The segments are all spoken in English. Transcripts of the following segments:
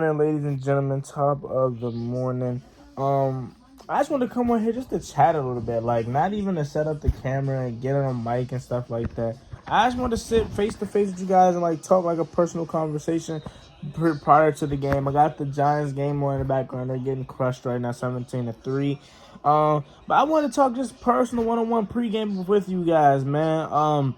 morning, ladies and gentlemen. Top of the morning. I just want to come on here just to chat a little bit. Like, not even to set up the camera and get on mic and stuff like that. I just want to sit face to face with you guys and like talk like a personal conversation prior to the game. I got the Giants game on in the background. They're getting crushed right now, 17-3. But I want to talk just personal one-on-one pregame with you guys, man.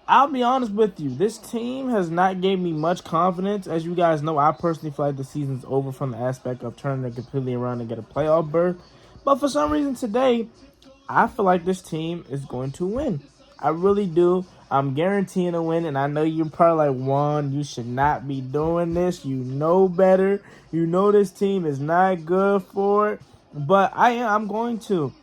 I'll be honest with you. This team has not gave me much confidence. As you guys know, I personally feel like the season's over from the aspect of turning it completely around and get a playoff berth. But for some reason today, I feel like this team is going to win. I really do. I'm guaranteeing a win, and I know you're probably like, Juan, you should not be doing this. You know better. You know this team is not good for it. But I'm going to.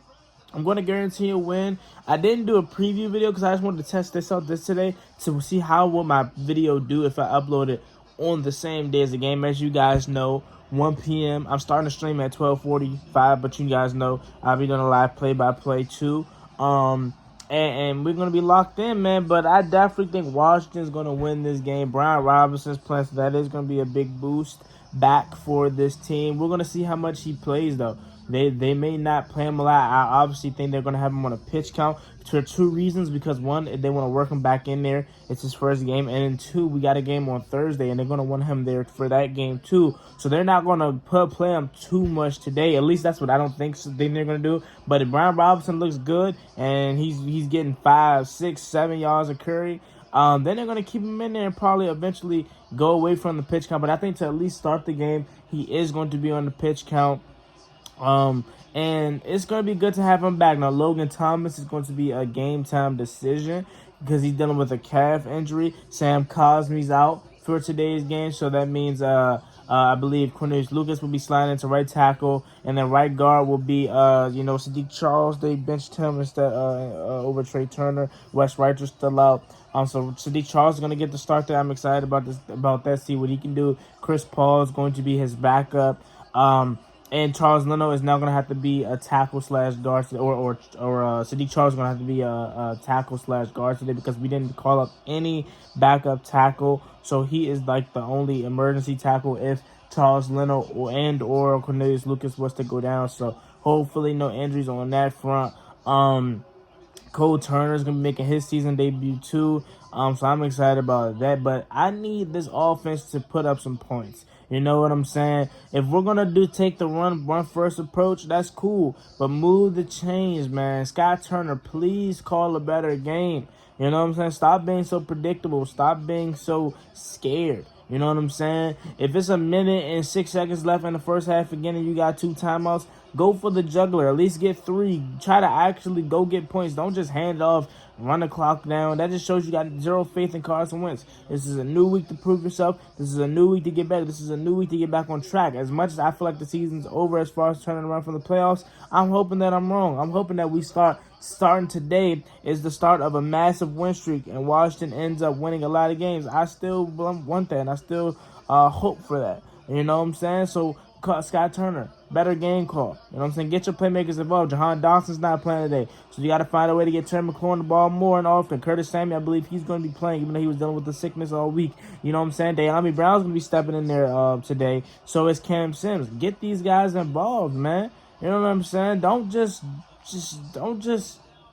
I'm going to guarantee a win. I didn't do a preview video because I just wanted to test this out today to see how will my video do if I upload it on the same day as the game. As you guys know, 1 p.m. I'm starting to stream at 12:45, but you guys know I'll be doing a live play-by-play too. And we're going to be locked in, man. But I definitely think Washington's going to win this game. Brian Robinson's playing, so that is going to be a big boost back for this team. We're going to see how much he plays, though. They may not play him a lot. I obviously think they're going to have him on a pitch count for two reasons. Because, one, they want to work him back in there. It's his first game. And then, two, we got a game on Thursday, and they're going to want him there for that game, too. So they're not going to play him too much today. At least that's what I don't think they're going to do. But if Brian Robinson looks good, and he's getting 5, 6, 7 yards of carry, then they're going to keep him in there and probably eventually go away from the pitch count. But I think to at least start the game, he is going to be on the pitch count. And it's going to be good to have him back. Now, Logan Thomas is going to be a game-time decision because he's dealing with a calf injury. Sam Cosmi's out for today's game, so that means I believe Cornelius Lucas will be sliding into right tackle, and then right guard will be Sadiq Charles. They benched him instead over Trey Turner. Wes Reicher's still out. So Sadiq Charles is going to get the start there. I'm excited about that. See what he can do. Chris Paul is going to be his backup. And Charles Leno is now going to have to be a tackle/guard, or Sadiq Charles is going to have to be a tackle/guard today because we didn't call up any backup tackle. So he is like the only emergency tackle if Charles Leno or Cornelius Lucas was to go down. So hopefully no injuries on that front. Cole Turner is going to be making his season debut too. So I'm excited about that. But I need this offense to put up some points. You know what I'm saying? If we're going to take the run first approach, that's cool. But move the chains, man. Scott Turner, please call a better game. You know what I'm saying? Stop being so predictable. Stop being so scared. You know what I'm saying? If it's 1 minute and 6 seconds left in the first half again and you got 2 timeouts, go for the juggler. At least get 3. Try to actually go get points. Don't just hand it off, run the clock down. That just shows you got zero faith in Carson Wentz. This is a new week to prove yourself. This is a new week to get back. This is a new week to get back on track. As much as I feel like the season's over as far as turning around from the playoffs, I'm hoping that I'm wrong. I'm hoping that we starting today is the start of a massive win streak and Washington ends up winning a lot of games. I still want that, and I still hope for that. You know what I'm saying? So Scott Turner, better game call. You know what I'm saying? Get your playmakers involved. Jahan Dawson's not playing today. So you got to find a way to get Terry McLaurin the ball more and often. Curtis Samuel, I believe he's going to be playing, even though he was dealing with the sickness all week. You know what I'm saying? De'Ami Brown's going to be stepping in there today. So is Cam Sims. Get these guys involved, man. You know what I'm saying? Don't just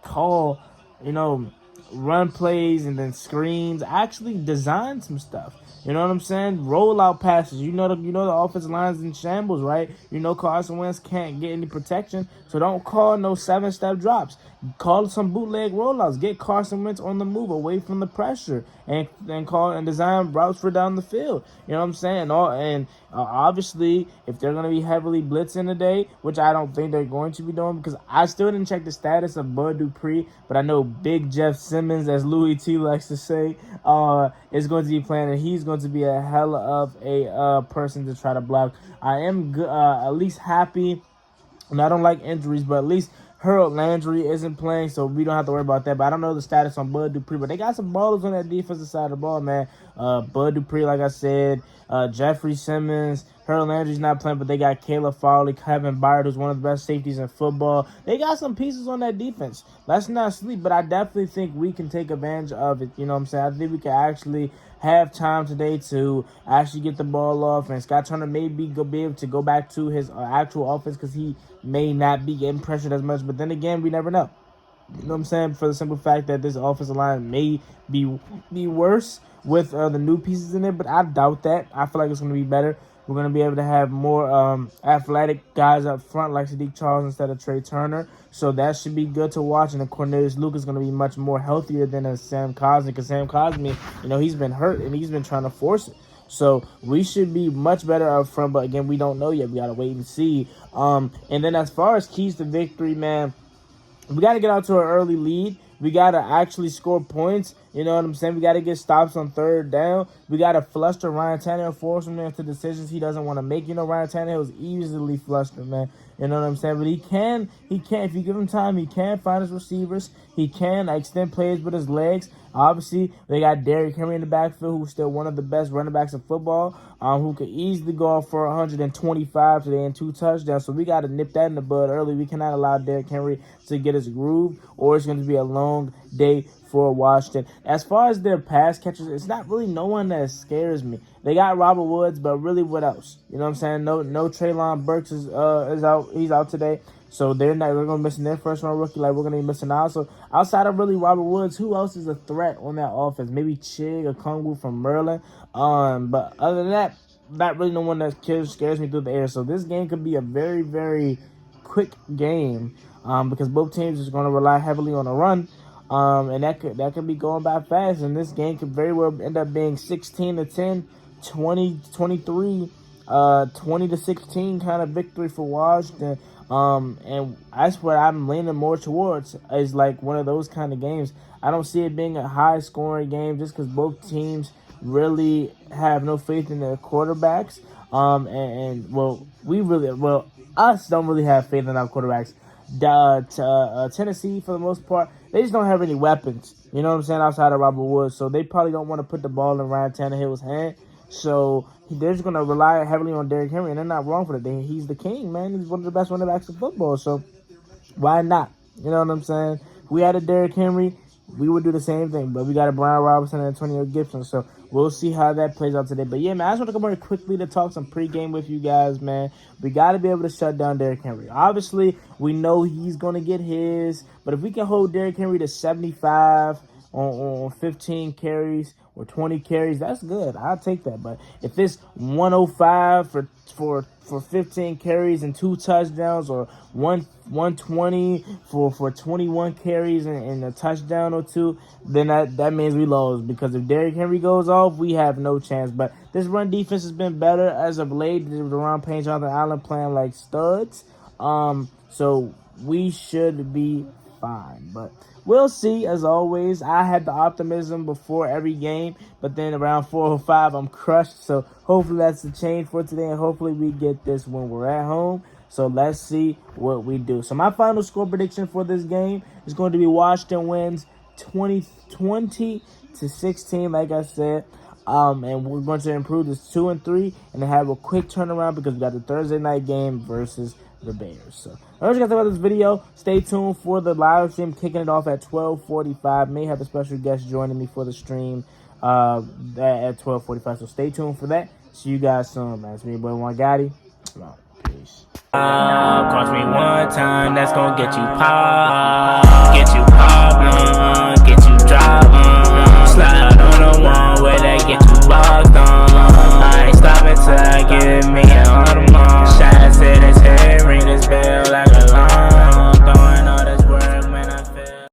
call, run plays and then screens. Actually design some stuff. You know what I'm saying? Roll out passes. You know the offensive line's in shambles, right? You know Carson Wentz can't get any protection, so don't call no 7-step drops. Call some bootleg rollouts. Get Carson Wentz on the move, away from the pressure, and call and design routes for down the field. You know what I'm saying? Obviously, if they're going to be heavily blitzing today, which I don't think they're going to be doing, because I still didn't check the status of Bud Dupree, but I know Big Jeff Simmons, as Louis T likes to say, is going to be playing, and he's going to be a hell of a person to try to block. I am at least happy, and I don't like injuries, but at least Harold Landry isn't playing, so we don't have to worry about that. But I don't know the status on Bud Dupree, but they got some ballers on that defensive side of the ball, man. Bud Dupree, like I said, Jeffrey Simmons, Harold Landry's not playing, but they got Caleb Farley, Kevin Byard, who's one of the best safeties in football. They got some pieces on that defense. Let's not sleep, but I definitely think we can take advantage of it. You know what I'm saying? I think we can actually have time today to actually get the ball off, and Scott Turner may be able to go back to his actual offense because he may not be getting pressured as much. But then again, we never know. You know what I'm saying? For the simple fact that this offensive line may be worse with the new pieces in it, but I doubt that. I feel like it's going to be better. We're going to be able to have more athletic guys up front like Sadiq Charles instead of Trey Turner. So that should be good to watch. And then Cornelius Luke is going to be much more healthier than a Sam Cosmi, because Sam Cosmi, you know, he's been hurt and he's been trying to force it. So we should be much better up front. But again, we don't know yet. We got to wait and see. And then as far as keys to victory, man, we got to get out to an early lead. We got to actually score points. You know what I'm saying? We got to get stops on third down. We got to fluster Ryan Tannehill, force him into decisions he doesn't want to make. You know, Ryan Tannehill is easily flustered, man. You know what I'm saying? But he can, if you give him time, he can find his receivers. He can extend plays with his legs. Obviously, they got Derrick in the backfield, who's still one of the best running backs in football, who could easily go off for 125 today and 2 touchdowns. So we got to nip that in the bud early. We cannot allow Derrick Henry to get his groove, or it's going to be a long day for Washington. As far as their pass catchers, it's not really no one that scares me. They got Robert Woods, but really, what else? You know what I'm saying? No Treylon Burks is out. He's out today. So they're going to be missing their first-round rookie like we're going to be missing out. So outside of really Robert Woods, who else is a threat on that offense? Maybe Chig or Kungwu from Maryland. But other than that, not really no one that scares me through the air. So this game could be a very, very quick game because both teams are going to rely heavily on a run. And that could be going by fast. And this game could very well end up being 16-10, 20-23, 20-16 kind of victory for Washington. And that's what I'm leaning more towards, is like one of those kind of games. I don't see it being a high scoring game just because both teams really have no faith in their quarterbacks. Us don't really have faith in our quarterbacks. Tennessee, for the most part, they just don't have any weapons. You know what I'm saying? Outside of Robert Woods, so they probably don't want to put the ball in Ryan Tannehill's hand. So they're just going to rely heavily on Derrick Henry, and they're not wrong for that. He's the king, man. He's one of the best running backs in football, so why not? You know what I'm saying? If we had a Derrick Henry, we would do the same thing, but we got a Brian Robinson and Antonio Gibson, so we'll see how that plays out today. But yeah, man, I just want to come over quickly to talk some pregame with you guys, man. We got to be able to shut down Derrick Henry. Obviously, we know he's going to get his, but if we can hold Derrick Henry to 75 on 15 carries or 20 carries, that's good. I'll take that. But if it's 105 for 15 carries and 2 touchdowns, or 120 for 21 carries and a touchdown or 2, then that means we lost, because if Derrick Henry goes off, we have no chance. But this run defense has been better as of late. Deron Payne, Jonathan Allen playing like studs. So we should be fine. But we'll see. As always, I had the optimism before every game, but then around 4 or 5, I'm crushed. So hopefully that's the change for today, and hopefully we get this when we're at home. So let's see what we do. So my final score prediction for this game is going to be Washington wins 20-16, like I said. And we're going to improve this 2-3 and have a quick turnaround because we got the Thursday night game versus the Bears. So I want you guys about this video. Stay tuned for the live stream, kicking it off at 12:45. May have a special guest joining me for the stream at 12:45. So stay tuned for that. See you guys soon, man. It's me, boy One Gotti. Peace. Cross me one time, that's gonna get you popped.